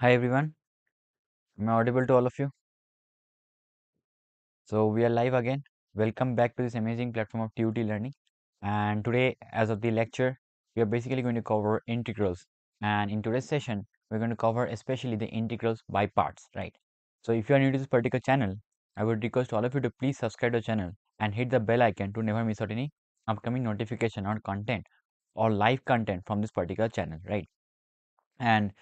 Hi everyone, am I audible to all of you? So we are live again. Welcome back to this amazing platform of TUT Learning. And today, as of the lecture, we are basically going to cover integrals. And in today's session, we're going to cover especially the integrals by parts, right? So if you are new to this particular channel, I would request all of you to please subscribe to the channel and hit the bell icon to never miss out any upcoming notification or content or live content from this particular channel, right? And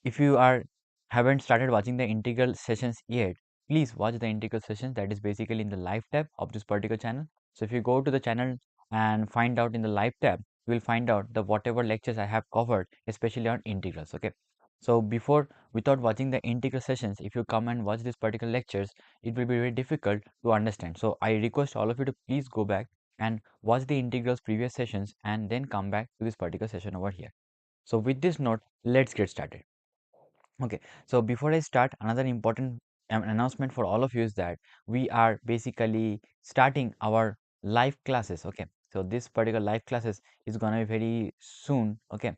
if you are haven't started watching the integral sessions yet, please watch the integral sessions that is basically in the live tab of this particular channel. So if you go to the channel and find out in the live tab, you will find out the whatever lectures I have covered, especially on integrals. Okay. So without watching the integral sessions, if you come and watch these particular lectures, it will be very difficult to understand. So I request all of you to please go back and watch the integrals previous sessions and then come back to this particular session over here. So with this note, let's get started. Okay, so before I start, another important announcement for all of you is that we are basically starting our live classes. Okay, so this particular live classes is gonna be very soon. Okay,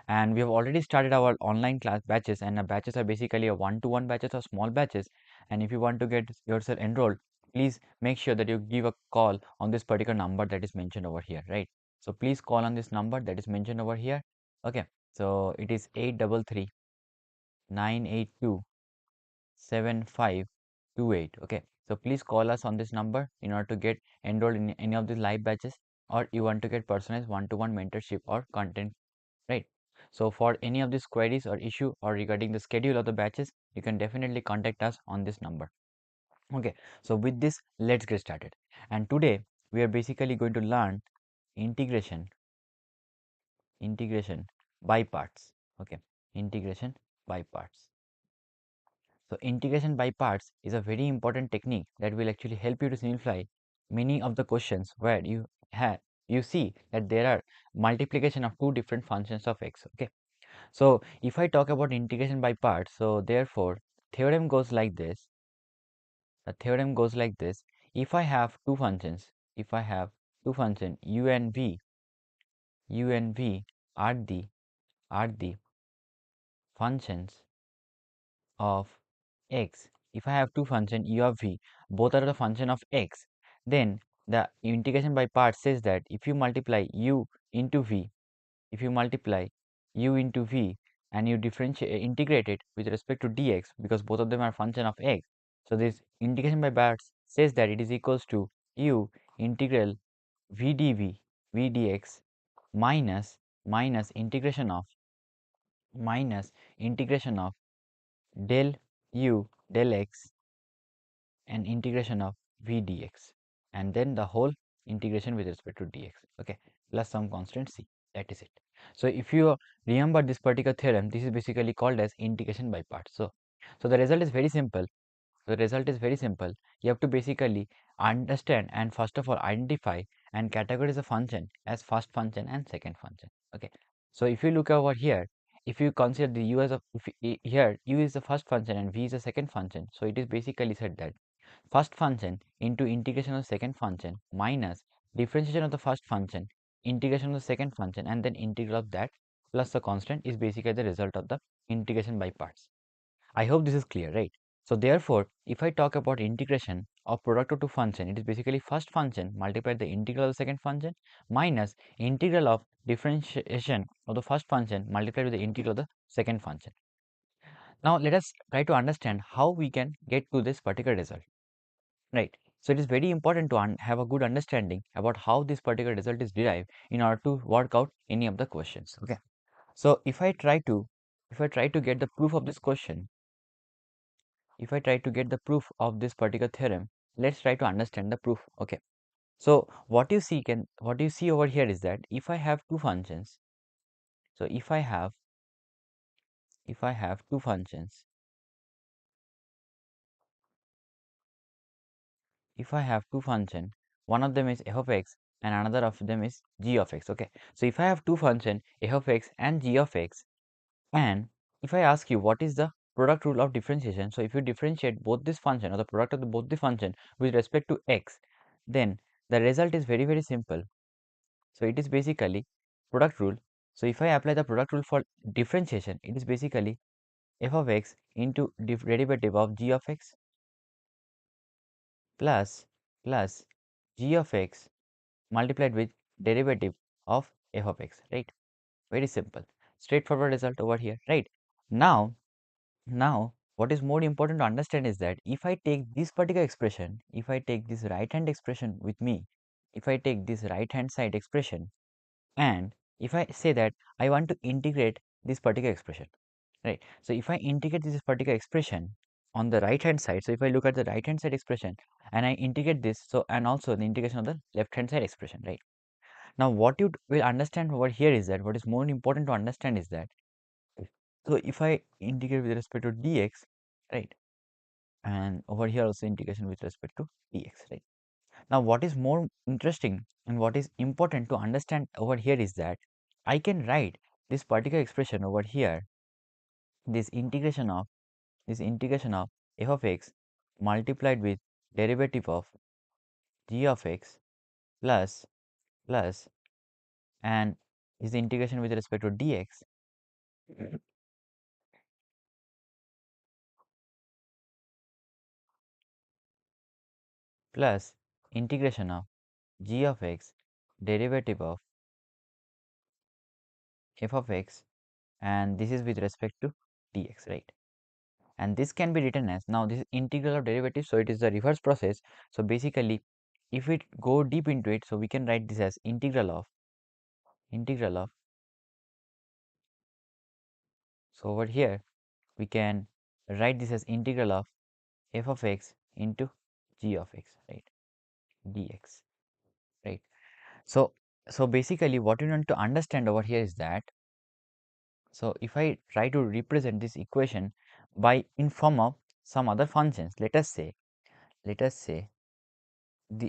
and we have already started our online class batches, and the batches are basically a one-to-one batches or small batches. And if you want to get yourself enrolled, please make sure that you give a call on this particular number that is mentioned over here, right? So please call on this number that is mentioned over here. Okay, so it is 833 982 7528. Okay, so please call us on this number in order to get enrolled in any of these live batches, or you want to get personalized one-to-one mentorship or content, right? So for any of these queries or issue or regarding the schedule of the batches, you can definitely contact us on this number. Okay, so with this, let's get started. And today we are basically going to learn integration integration by parts. Okay, integration by parts. So integration by parts is a very important technique that will actually help you to simplify many of the questions where you see that there are multiplication of two different functions of x. Okay, so if I talk about integration by parts, so therefore theorem goes like this. The theorem goes like this. If I have two functions, if I have two functions u and v are the functions of x. If I have two functions u of v, both are the function of x, then the integration by parts says that if you multiply u into v, if you multiply u into v and you differentiate integrate it with respect to dx, because both of them are function of x, so this integration by parts says that it is equals to u integral v dv v dx minus integration of del u del x and integration of v dx, and then the whole integration with respect to dx, okay, plus some constant c. That is it. So if you remember this particular theorem, this is basically called as integration by parts. So the result is very simple. The result is very simple. You have to basically understand and first of all identify and categorize a function as first function and second function. Okay. So if you look over here, if you consider the u as a here u is the first function and v is the second function, so it is basically said that first function into integration of the second function minus differentiation of the first function, integration of the second function, and then integral of that plus the constant is basically the result of the integration by parts. I hope this is clear, right? So therefore, if I talk about integration of product of two function, it is basically first function multiplied the integral of the second function minus integral of differentiation of the first function multiplied with the integral of the second function. Now let us try to understand how we can get to this particular result, right? So it is very important to have a good understanding about how this particular result is derived in order to work out any of the questions. Okay. So if I try to get the proof of this question, if I try to get the proof of this particular theorem, let's try to understand the proof. Okay. So what you see over here is that if I have two functions, so if I have two functions, if I have two functions, one of them is f of x and another of them is g of x. Okay. So if I have two functions f of x and g of x, and if I ask you what is the product rule of differentiation, so if you differentiate both this function or the product of both the function with respect to x, then the result is very simple. So it is basically product rule. So if I apply the product rule for differentiation, it is basically f of x into derivative of g of x plus g of x multiplied with derivative of f of x, right? Very simple, straightforward result over here, right? Now what is more important to understand is that if I take this particular expression, if I take this right hand expression with me, if I take this right hand side expression, and if I say that I want to integrate this particular expression, right? So if I integrate this particular expression on the right hand side, so if I look at the right hand side expression and I integrate this, so and also the integration of the left hand side expression, right? Now what you will understand over here is that what is more important to understand is that, so if I integrate with respect to dx, right, and over here also integration with respect to dx, right? Now what is more interesting and what is important to understand over here is that I can write this particular expression over here, this integration of f of x multiplied with derivative of g of x plus plus and is the integration with respect to dx plus integration of g of x derivative of f of x, and this is with respect to dx, right? And this can be written as, now this is integral of derivative, so it is the reverse process. So basically if we go deep into it, so we can write this as integral of, so over here we can write this as integral of f of x into g of x, right, dx, right? So basically what you want to understand over here is that, so if I try to represent this equation by in form of some other functions, let us say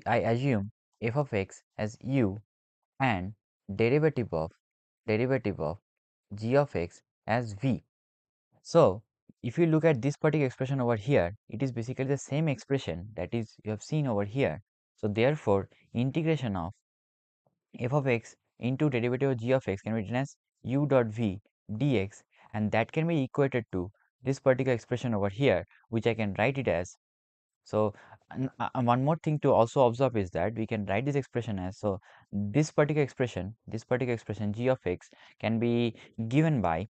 I assume f of x as u and derivative of g of x as v. So if you look at this particular expression over here, it is basically the same expression that is you have seen over here. So therefore integration of f of x into derivative of g of x can be written as u dot v dx, and that can be equated to this particular expression over here, which I can write it as, so one more thing to also observe is that we can write this expression as, so this particular expression g of x can be given by,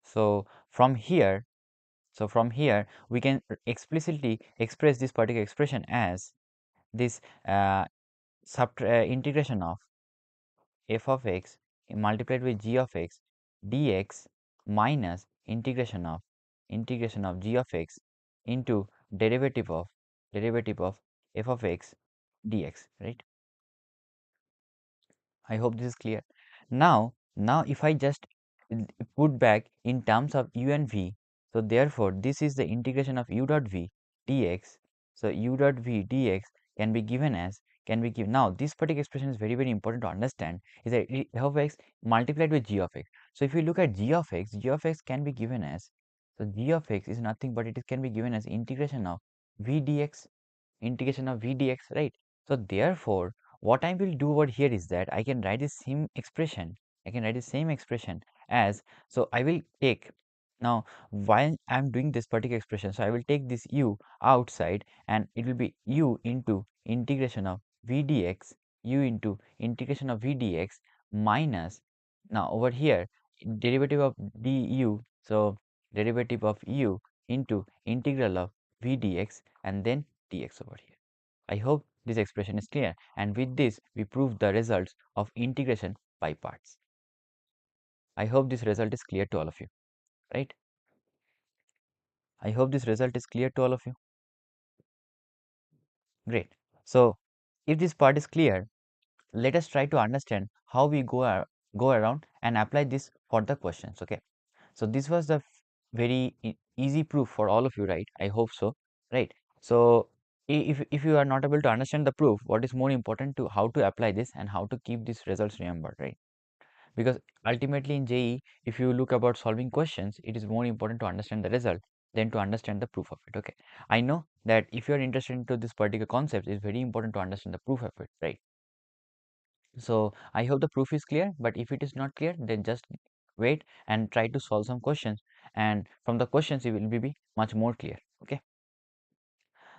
so from here we can explicitly express this particular expression as this integration of f of x multiplied with g of x dx minus integration of g of x into derivative of f of x dx, right? I hope this is clear. Now if I just put back in terms of u and v, so therefore this is the integration of u dot v dx. So u dot v dx can be given as, now this particular expression is very important to understand, is that f of x multiplied with g of x. So if you look at g of x can be given as, so g of x is nothing but it can be given as integration of v dx, right? So therefore what I will do over here is that I can write the same expression, as, so I will take, now while I am doing this particular expression, so I will take this u outside and it will be u into integration of v dx, minus, now over here derivative of du, so derivative of u into integral of v dx and then dx over here. I hope this expression is clear, and with this we prove the results of integration by parts. I hope this result is clear to all of you, right? I hope this result is clear to all of you. Great. So if this part is clear, let us try to understand how we go around and apply this for the questions. Okay. So this was the very easy proof for all of you, right? I hope so, right? So if you are not able to understand the proof, what is more important to how to apply this and how to keep these results remembered, right? Because ultimately in JEE, if you look about solving questions, it is more important to understand the result than to understand the proof of it. Okay, I know that if you are interested into this particular concept, it's very important to understand the proof of it, right? So I hope the proof is clear, but if it is not clear, then just wait and try to solve some questions, and from the questions it will be much more clear. Okay.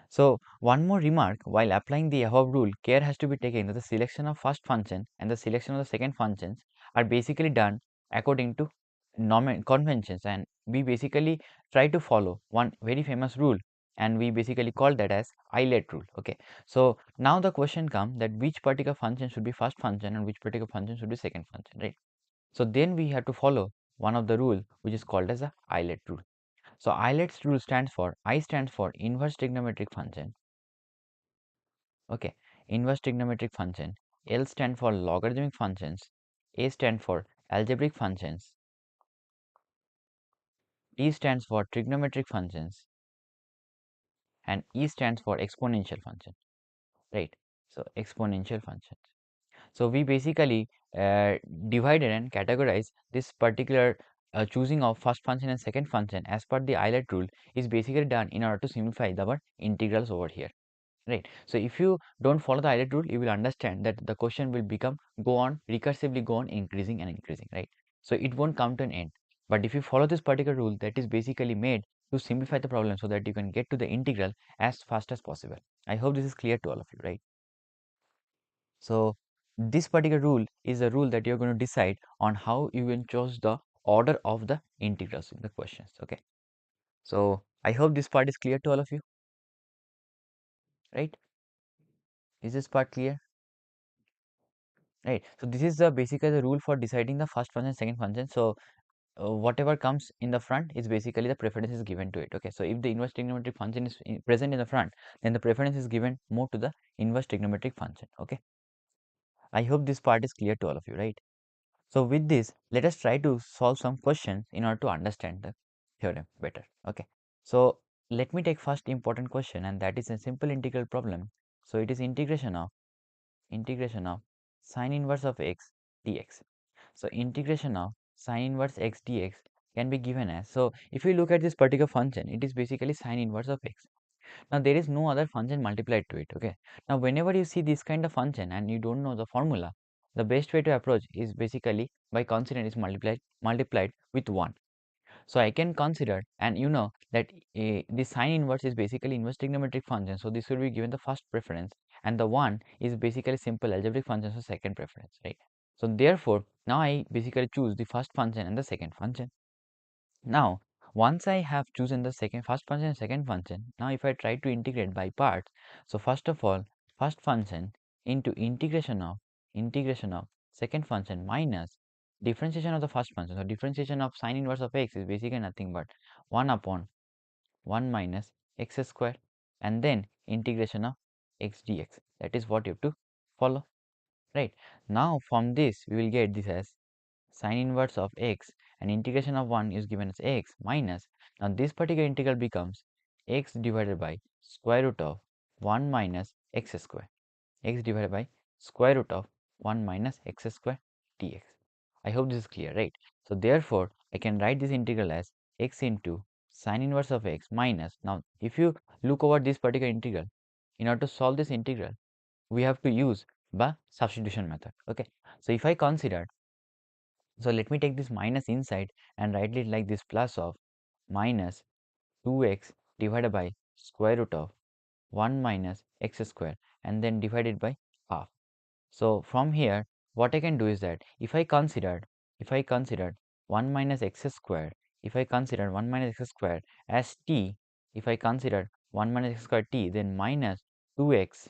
So one more remark, while applying the above rule, care has to be taken that the selection of first function and the selection of the second functions are basically done according to conventions, and we basically try to follow one very famous rule, and we basically call that as ILATE rule. Okay. So now the question comes that which particular function should be first function and which particular function should be second function, right? So then we have to follow one of the rule which is called as the ILATE rule. So ILATE's rule stands for, I stands for inverse trigonometric function. Okay, inverse trigonometric function. L stand for logarithmic functions. A stand for algebraic functions. T stands for trigonometric functions, and E stands for exponential function. Right. So exponential functions. So we basically divided and categorized this particular choosing of first function and second function as per the ILATE rule is basically done in order to simplify our integrals over here. Right. So if you don't follow the ILATE rule, you will understand that the question will go on recursively go on increasing and increasing, right? So it won't come to an end. But if you follow this particular rule, that is basically made to simplify the problem so that you can get to the integral as fast as possible. I hope this is clear to all of you, right? So this particular rule is a rule that you're going to decide on how you will choose the order of the integrals in the questions. Okay. So I hope this part is clear to all of you, right? Is this part clear? Right. So this is the basically the rule for deciding the first function, second function. So whatever comes in the front is basically the preference is given to it. Okay. So if the inverse trigonometric function is present in the front, then the preference is given more to the inverse trigonometric function. Okay. I hope this part is clear to all of you, right? So with this, let us try to solve some questions in order to understand the theorem better. Okay. So let me take first important question, and that is a simple integral problem. So it is integration of sine inverse of x dx. So integration of sine inverse x dx can be given as, so if you look at this particular function, it is basically sine inverse of x. Now there is no other function multiplied to it. Okay. Now whenever you see this kind of function and you don't know the formula, the best way to approach is basically by considering is multiplied with 1. So I can consider, and you know that the sine inverse is basically inverse trigonometric function. So this will be given the first preference, and the 1 is basically simple algebraic function, so second preference, right? So therefore, now I basically choose the first function and the second function. Now, once I have chosen the first function and second function, now if I try to integrate by parts, so first of all, first function into integration of second function minus differentiation of the first function. So differentiation of sine inverse of x is basically nothing but 1 upon 1 minus x square, and then integration of x dx. That is what you have to follow, right? Now from this we will get this as sine inverse of x, and integration of 1 is given as x minus, now this particular integral becomes x divided by square root of 1 minus x square, x divided by square root of 1 minus x square dx. I hope this is clear, right? So therefore I can write this integral as x into sine inverse of x minus, now if you look over this particular integral, in order to solve this integral we have to use the substitution method. Okay. So if I consider, so let me take this minus inside and write it like this, plus of minus 2x divided by square root of 1 minus x square, and then divided by half. So from here what I can do is that if I considered 1 minus x square, if I consider 1 minus x square as t, if I consider 1 minus x square t, then minus 2x,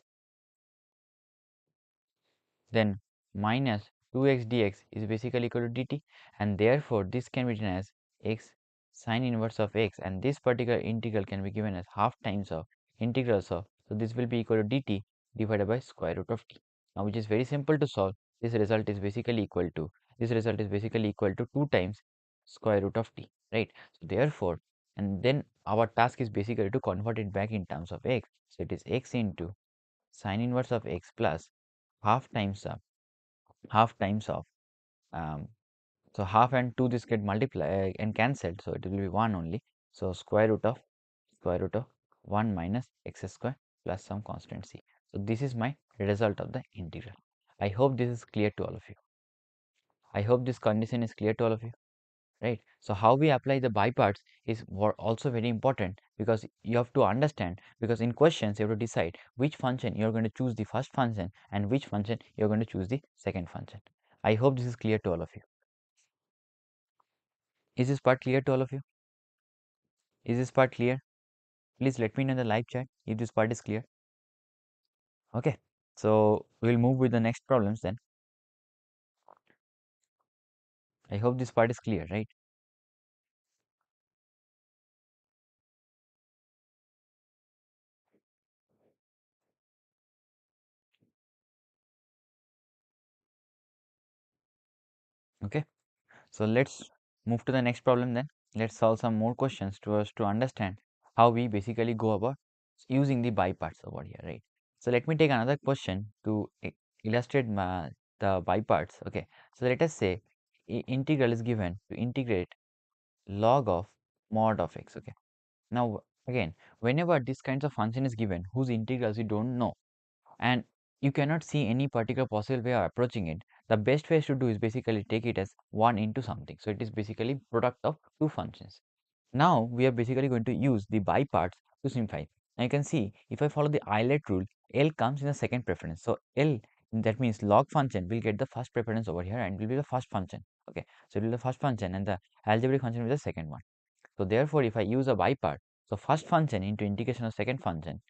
then minus 2x dx is basically equal to dt, and therefore this can be written as x sine inverse of x, and this particular integral can be given as half times of integrals of, so this will be equal to dt divided by square root of t. Now which is very simple to solve. This result is basically equal to 2 times square root of t, right? So therefore, and then our task is basically to convert it back in terms of x. So it is x into sine inverse of x plus half times of half times of um, so half and 2 this get multiplied and cancelled, so it will be 1 only. So square root of 1 minus x square plus some constant c. So this is my result of the integral. I hope this is clear to all of you. I hope this condition is clear to all of you. right? So how we apply the by parts is also very important, because you have to understand, because in questions you have to decide which function you're going to choose the first function and which function you're going to choose the second function. I hope this is clear to all of you. Is this part clear to all of you? Is this part clear? Please let me know in the live chat if this part is clear. Okay, so we'll move with the next problems then. I hope this part is clear, right? Okay, so let's move to the next problem then. Let's solve some more questions to us to understand how we basically go about using the by parts over here, right? So let me take another question to illustrate the by parts. Okay, so let us say integral is given to integrate log of mod of x. Okay, now again, whenever this kinds of function is given whose integrals you don't know, and you cannot see any particular possible way of approaching it, the best way to do is basically take it as 1 into something. So it is basically product of two functions. Now we are basically going to use the by parts to simplify. Now you can see if I follow the ILATE rule, L comes in the second preference. So L, that means log function, will get the first preference over here and will be the first function. Okay, so it will be the first function and the algebraic function will be the second one. So therefore if I use a by part, so first function into integration of second function,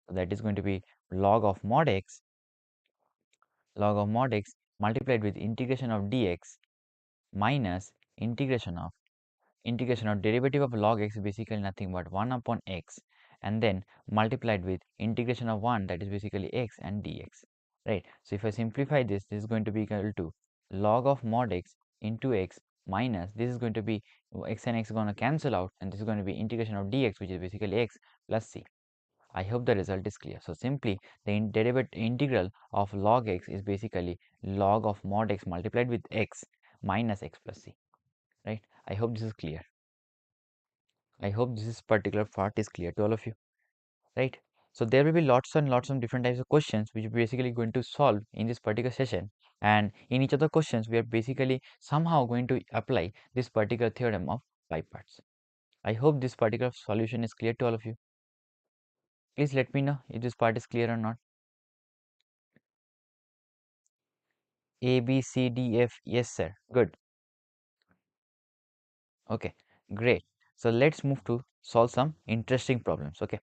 so that is going to be log of mod x multiplied with integration of dx minus integration of derivative of log x is basically nothing but 1 upon x, and then multiplied with integration of 1, that is basically x, and dx, right? So if I simplify this, this is going to be equal to log of mod x into x minus, this is going to be x and x is going to cancel out, and this is going to be integration of dx, which is basically x plus c. I hope the result is clear. So simply the integral of log x is basically log of mod x multiplied with x minus x plus c, right? I hope this is clear. I hope this particular part is clear to all of you, right? So there will be lots and lots of different types of questions which we're basically going to solve in this particular session, and in each of the questions we are basically somehow going to apply this particular theorem of by parts. I hope this particular solution is clear to all of you. Please let me know if this part is clear or not. A, B, C, D, F. Yes, sir. Good. Okay, great. So let's move to solve some interesting problems. Okay.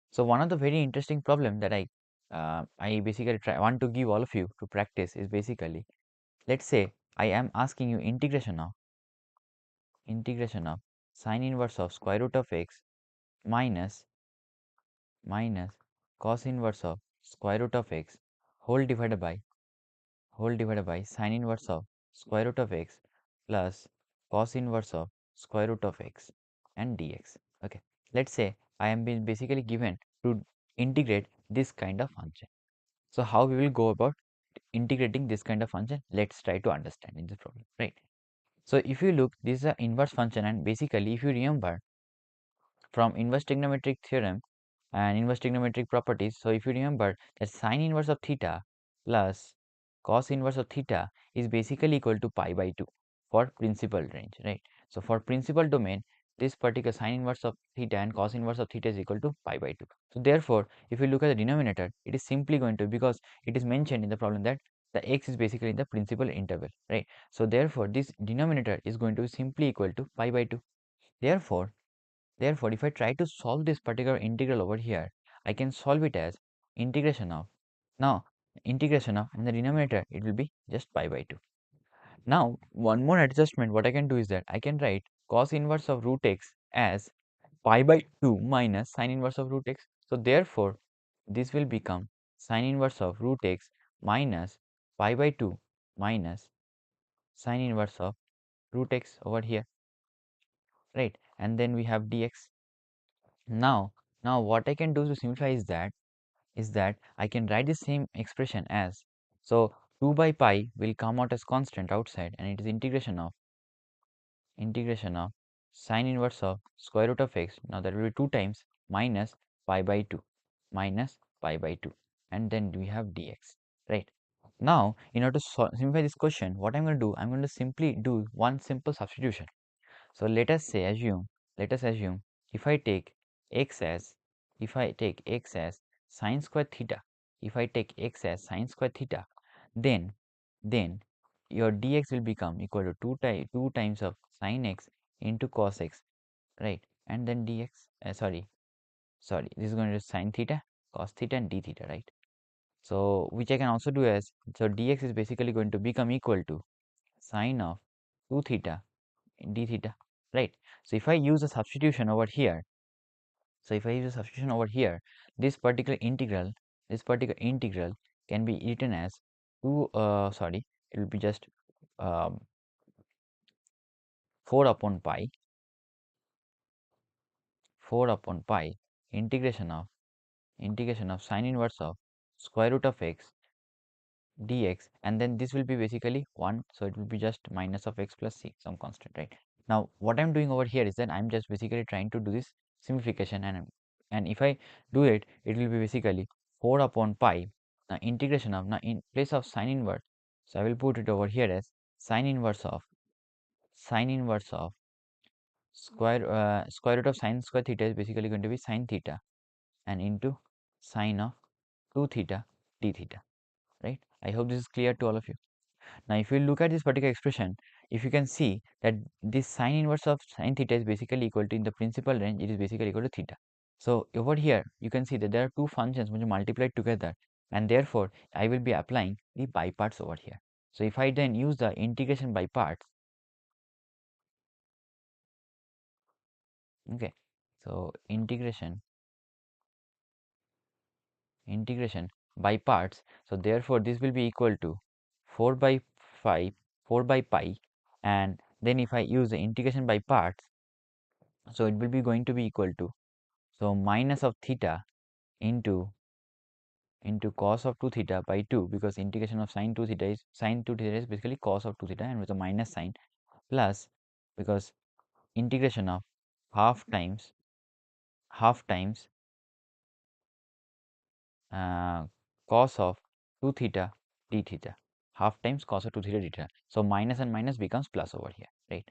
So one of the very interesting problem that I basically want to give all of you to practice is basically, let's say I am asking you integration of sine inverse of square root of x minus cos inverse of square root of x whole divided by sine inverse of square root of x plus cos inverse of square root of x and dx. Okay, let's say I am being basically given to integrate this kind of function. So how we will go about integrating this kind of function? Let's try to understand in this problem, right? So if you look, this is an inverse function, and basically if you remember from inverse trigonometric theorem and inverse trigonometric properties. So if you remember that sine inverse of theta plus cos inverse of theta is basically equal to pi by 2 for principal range, right? So for principal domain, this particular sine inverse of theta and cos inverse of theta is equal to pi by 2. So therefore, if you look at the denominator, it is simply going to, because it is mentioned in the problem that the x is basically in the principal interval, right? So therefore, this denominator is going to be simply equal to pi by 2. Therefore, if I try to solve this particular integral over here, I can solve it as integration of, now integration of, and the denominator it will be just pi by 2. Now one more adjustment what I can do is that I can write cos inverse of root x as pi by 2 minus sine inverse of root x. So therefore, this will become sine inverse of root x minus pi by 2 minus sine inverse of root x over here, right? And then we have dx. Now what I can do to simplify is that I can write the same expression as, so 2 by pi will come out as constant outside, and it is integration of sine inverse of square root of x. Now that will be 2 times minus pi by 2 and then we have dx, right? Now in order to simplify this question, what I'm going to do, I'm going to simply do one simple substitution. So let us assume if I take x as sine square theta, then your dx will become equal to 2 times of sine x into cos x, right? And then dx, this is going to be sine theta, cos theta, and d theta, right? So which I can also do as, so dx is basically going to become equal to sine of 2 theta d theta, right? So if I use a substitution over here, this particular integral can be written as 2 it will be just um, 4 upon pi integration of sine inverse of square root of x dx, and then this will be basically 1, so it will be just minus of x plus c, some constant, right? Now what I'm doing over here is that I'm just basically trying to do this simplification, and if I do it, it will be basically 4 upon pi. Now integration of, now in place of sine inverse, so I will put it over here as sine inverse of square root of sine square theta is basically going to be sine theta, and into sine of 2 theta d theta, right? I hope this is clear to all of you. Now if you look at this particular expression, if you can see that this sine inverse of sine theta is basically equal to, in the principal range, it is basically equal to theta. So over here you can see that there are two functions which are multiplied together, and therefore I will be applying the by parts over here. So if I then use the integration by parts, okay, so integration by parts, so therefore this will be equal to 4 by 5 4 by pi, and then if I use the integration by parts, so it will be going to be equal to, so minus of theta into cos of 2 theta by 2, because integration of sine 2 theta is basically cos of 2 theta, and with a minus sign, plus, because integration of half times uh, cos of 2 theta d theta, half times cos of 2 theta d theta. So minus and minus becomes plus over here, right?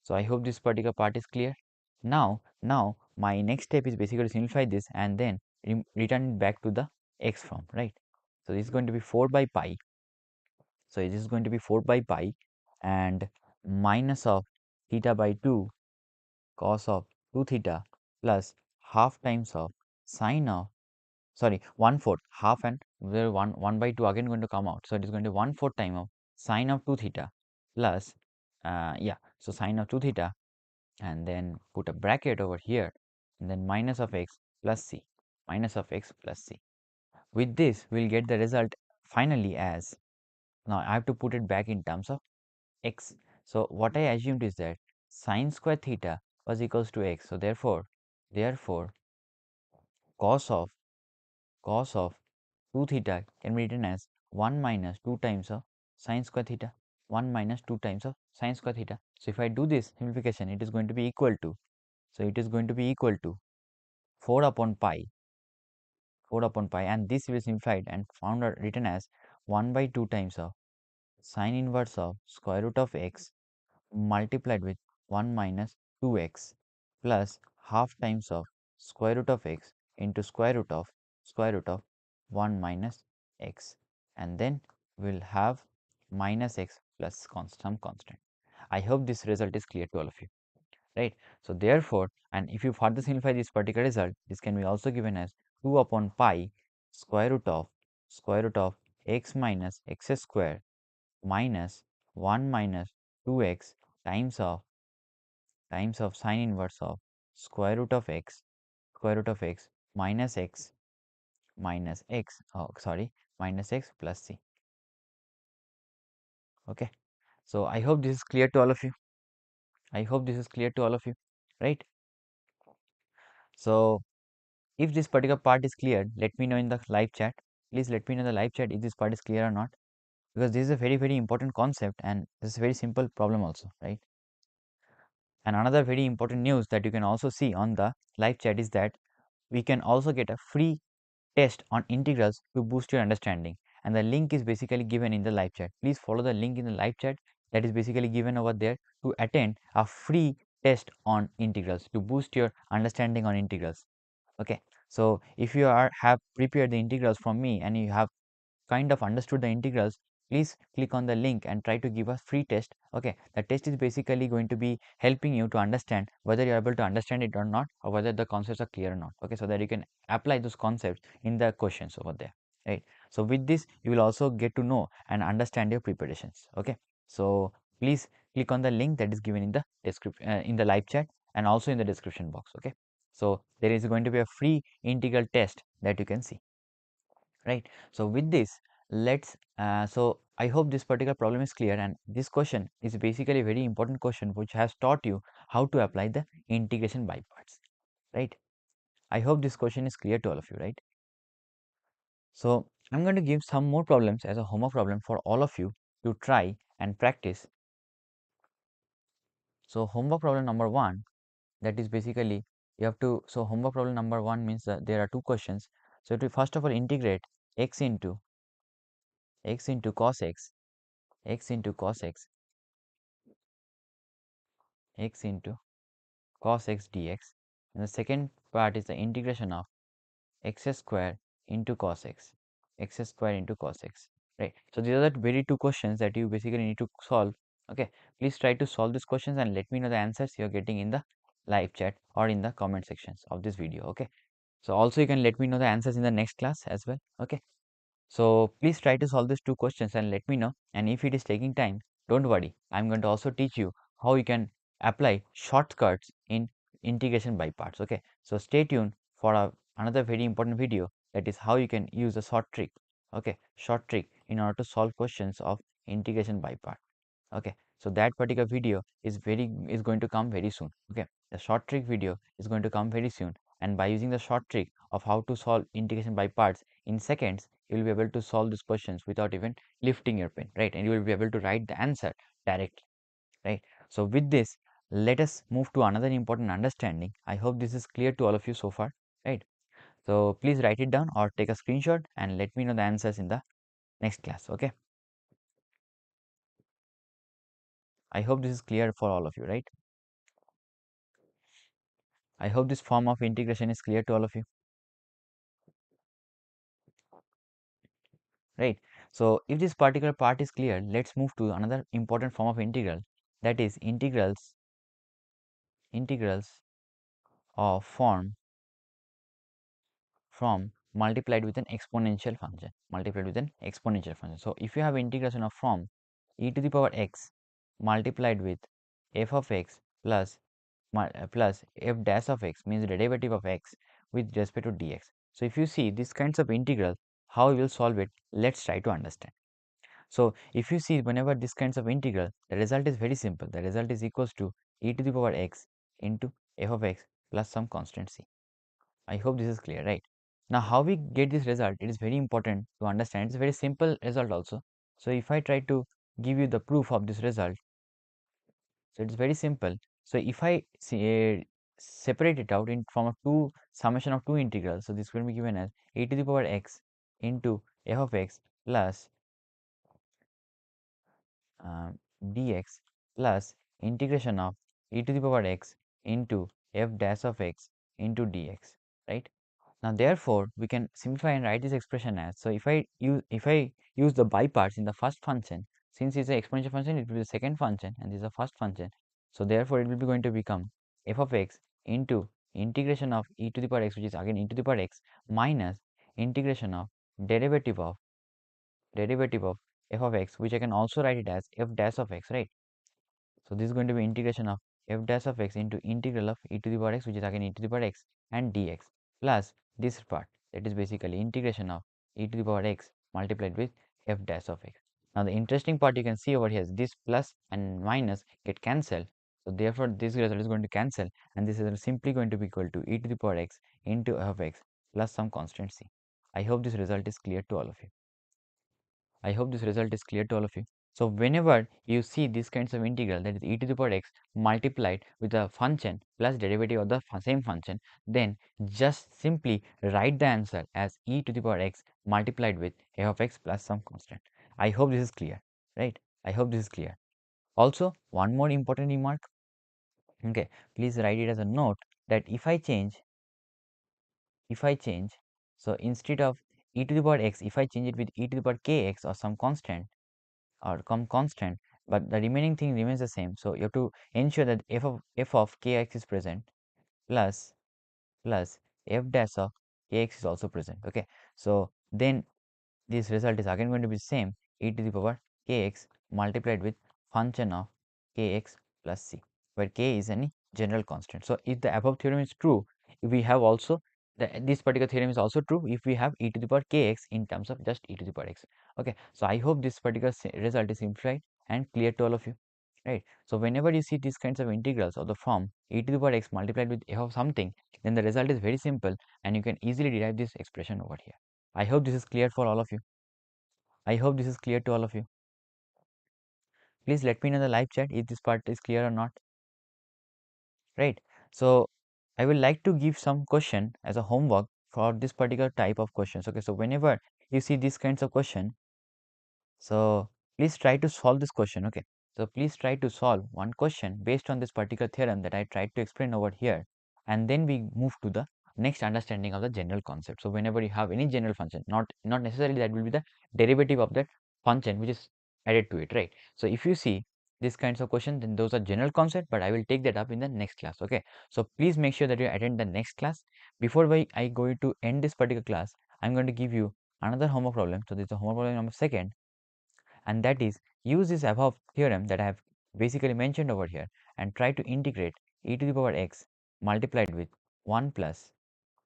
So I hope this particular part is clear. Now my next step is basically to simplify this and then return it back to the x form, right? So this is going to be 4 by pi. So this is going to be 4 by pi and minus of theta by 2 cos of 2 theta plus half times of sine of, sorry, 1/4, half, and where 1 by 2 again going to come out. So it is going to 1/4 time of sine of 2 theta plus so sine of 2 theta, and then put a bracket over here, and then minus of x plus c, With this we'll get the result finally as, now I have to put it back in terms of x. So what I assumed is that sine square theta was equals to x, so therefore cos of 2 theta can be written as 1 minus 2 times of sine square theta, 1 minus 2 times of sine square theta. So if I do this simplification, it is going to be equal to, 4 upon pi, and this will simplified and found or written as 1 by 2 times of sine inverse of square root of x multiplied with 1 minus 2x plus half times of square root of x into square root of 1 minus x, and then we'll have minus x plus some constant. I hope this result is clear to all of you, right? So therefore, and if you further simplify this particular result, this can be also given as 2 upon pi square root of x minus x square minus 1 minus 2x times of sine inverse of square root of x minus x minus x plus c. Okay, so I hope this is clear to all of you. Right? So if this particular part is clear, let me know in the live chat. Please let me know in the live chat if this part is clear or not, because this is a very important concept, and this is a very simple problem also, right? And another very important news that you can also see on the live chat is that we can also get a free test on integrals to boost your understanding, and the link is basically given in the live chat. Please follow the link in the live chat that is basically given over there to attend a free test on integrals to boost your understanding on integrals. Okay, so if you have prepared the integrals from me and you have kind of understood the integrals, please click on the link and try to give a free test. Okay, the test is basically going to be helping you to understand whether you're able to understand it or not, or whether the concepts are clear or not. Okay, so that you can apply those concepts in the questions over there, right? So with this you will also get to know and understand your preparations. Okay, so please click on the link that is given in the description, in the live chat, and also in the description box. Okay, so there is going to be a free integral test that you can see, right? So with this, let's so I hope this particular problem is clear, and this question is basically a very important question which has taught you how to apply the integration by parts, right? I hope this question is clear to all of you, right? So I'm going to give some more problems as a homework problem for all of you to try and practice. So homework problem number 1, that is basically you have to, so homework problem number 1 means that there are 2 questions. So to first of all integrate x into cos x, x into cos x, x into cos x dx, and the second part is the integration of x square into cos x, x square into cos x, right? So these are the very 2 questions that you basically need to solve. Okay, please try to solve these questions and let me know the answers you are getting in the live chat or in the comment sections of this video. Okay, so also you can let me know the answers in the next class as well. Okay, so please try to solve these 2 questions and let me know, and if it is taking time, don't worry, I'm going to also teach you how you can apply shortcuts in integration by parts. Okay, so stay tuned for another very important video, that is how you can use a short trick. Okay, short trick in order to solve questions of integration by part. Okay, so that particular video is going to come very soon. Okay, the short trick video is going to come very soon, and by using the short trick of how to solve integration by parts in seconds, you will be able to solve these questions without even lifting your pen, right? And you will be able to write the answer directly, right? So with this, let us move to another important understanding. I hope this is clear to all of you so far, right? So please write it down or take a screenshot and let me know the answers in the next class. Okay, I hope this is clear for all of you, right? I hope this form of integration is clear to all of you, right? So if this particular part is clear, let's move to another important form of integral, that is integrals of form from multiplied with an exponential function, So if you have integration of from e to the power x multiplied with f of x plus plus f dash of x, means derivative of x with respect to dx. So if you see these kinds of integral, how we will solve it, let's try to understand. So if you see whenever these kinds of integral, the result is very simple. The result is equals to e to the power x into f of x plus some constant c. I hope this is clear, right? Now how we get this result, it is very important to understand. It's a very simple result also. So if I try to give you the proof of this result, so it's very simple. So if I separate it out in from a two summation of two integrals, so this will be given as e to the power x into f of x plus uh, dx plus integration of e to the power x into f dash of x into dx, right? Now therefore we can simplify and write this expression as, so if I use the by parts in the first function, since it's an exponential function, it will be the second function and this is the first function. So therefore it will be going to become f of x into integration of e to the power x, which is again e to the power x, minus integration of derivative of f of x, which I can also write it as f dash of x, right? So this is going to be integration of f dash of x into integral of e to the power x, which is again e to the power x and dx, plus this part, that is basically integration of e to the power x multiplied with f dash of x. Now the interesting part you can see over here is this plus and minus get cancelled. So therefore this result is going to cancel, and this is simply going to be equal to e to the power x into f of x plus some constant c. I hope this result is clear to all of you. I hope this result is clear to all of you. So whenever you see these kinds of integral, that is e to the power x multiplied with a function plus derivative of the same function, then just simply write the answer as e to the power x multiplied with f of x plus some constant. I hope this is clear, right? I hope this is clear. Also, one more important remark. Okay, please write it as a note that if I change, so instead of e to the power x, if I change it with e to the power kx or some constant or some constant, but the remaining thing remains the same. So you have to ensure that f of kx is present plus f dash of kx is also present. Okay, so then this result is again going to be same, e to the power kx multiplied with function of kx plus c, where k is any general constant. So if the above theorem is true, we have also this particular theorem is also true if we have e to the power kx in terms of just e to the power x. Okay, so I hope this particular result is simplified and clear to all of you, right? So whenever you see these kinds of integrals of the form e to the power x multiplied with f of something, then the result is very simple and you can easily derive this expression over here. I hope this is clear for all of you. I hope this is clear to all of you. Please let me know in the live chat if this part is clear or not. Right. So I will like to give some question as a homework for this particular type of questions. Okay. So whenever you see these kinds of question, so please try to solve this question. Okay. So please try to solve one question based on this particular theorem that I tried to explain over here, and then we move to the next understanding of the general concept. So whenever you have any general function, not necessarily that will be the derivative of that function which is added to it, right? So if you see these kinds of questions, then those are general concept, but I will take that up in the next class. Okay. So please make sure that you attend the next class. Before I go to end this particular class, I'm going to give you another homework problem. So this is the homework problem number 2, and that is use this above theorem that I have basically mentioned over here and try to integrate e to the power x multiplied with 1 plus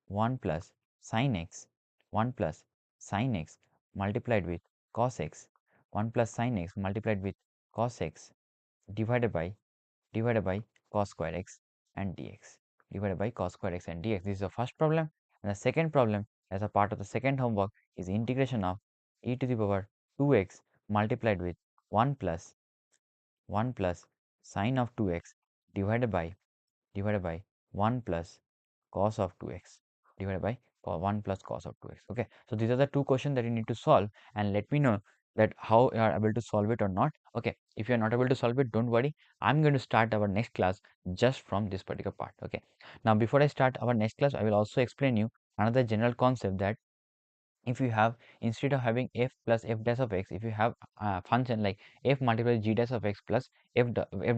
1 plus sin x 1 plus sin x multiplied with cos x 1 plus sin x multiplied with cos x divided by cos square x and dx, divided by cos square x and dx. This is the first problem, and the second problem as a part of the second homework is integration of e to the power 2x multiplied with 1 plus 1 plus sine of 2x divided by 1 plus cos of 2x divided by 1 plus cos of 2x. Okay, so these are the two questions that you need to solve, and let me know that how you are able to solve it or not. Okay, if you are not able to solve it, don't worry, I'm going to start our next class just from this particular part. Okay, now before I start our next class, I will also explain you another general concept that if you have, instead of having f plus f dash of x, if you have a function like f multiplied g dash of x plus f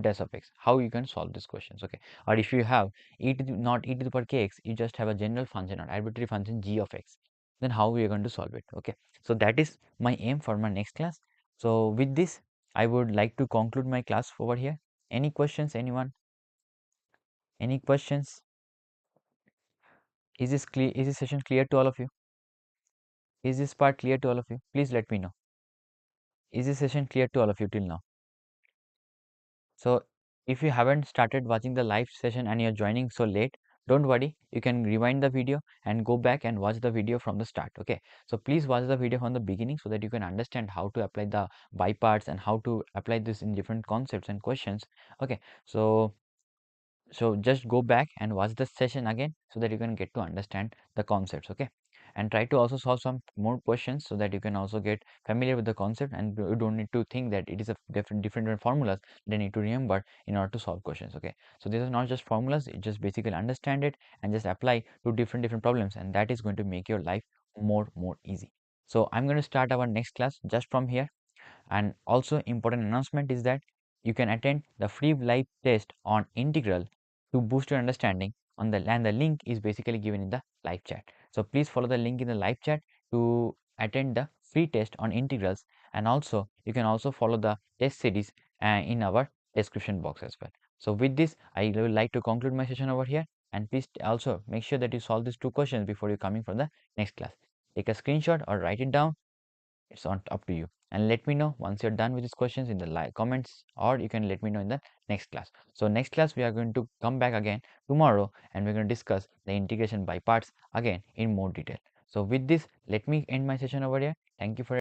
dash of x, how you can solve these questions. Okay, or if you have not e to the power kx, you just have a general function or arbitrary function g of x, then how we are going to solve it. Okay, so that is my aim for my next class. So with this, I would like to conclude my class over here. Any questions, anyone? Any questions? Is this clear? Is this session clear to all of you? Is this part clear to all of you? Please let me know. Is this session clear to all of you till now? So if you haven't started watching the live session and you're joining so late, don't worry, you can rewind the video and go back and watch the video from the start. Okay, so please watch the video from the beginning so that you can understand how to apply the by parts and how to apply this in different concepts and questions. Okay, so just go back and watch the session again so that you can get to understand the concepts. Okay, and try to also solve some more questions so that you can also get familiar with the concept, and you don't need to think that it is a different formulas they need to remember in order to solve questions. Okay, so this is not just formulas, it just basically understand it and just apply to different problems, and that is going to make your life more easy. So I'm going to start our next class just from here. And also important announcement is that you can attend the free live test on integral to boost your understanding on the, and the link is basically given in the live chat. So please follow the link in the live chat to attend the free test on integrals, and also you can also follow the test series in our description box as well. So with this, I would like to conclude my session over here, and please also make sure that you solve these two questions before you coming from the next class. Take a screenshot or write it down, it's on up to you, and let me know once you're done with these questions in the comments, or you can let me know in the next class. So next class we are going to come back again tomorrow, and we're going to discuss the integration by parts again in more detail. So with this, let me end my session over here. Thank you for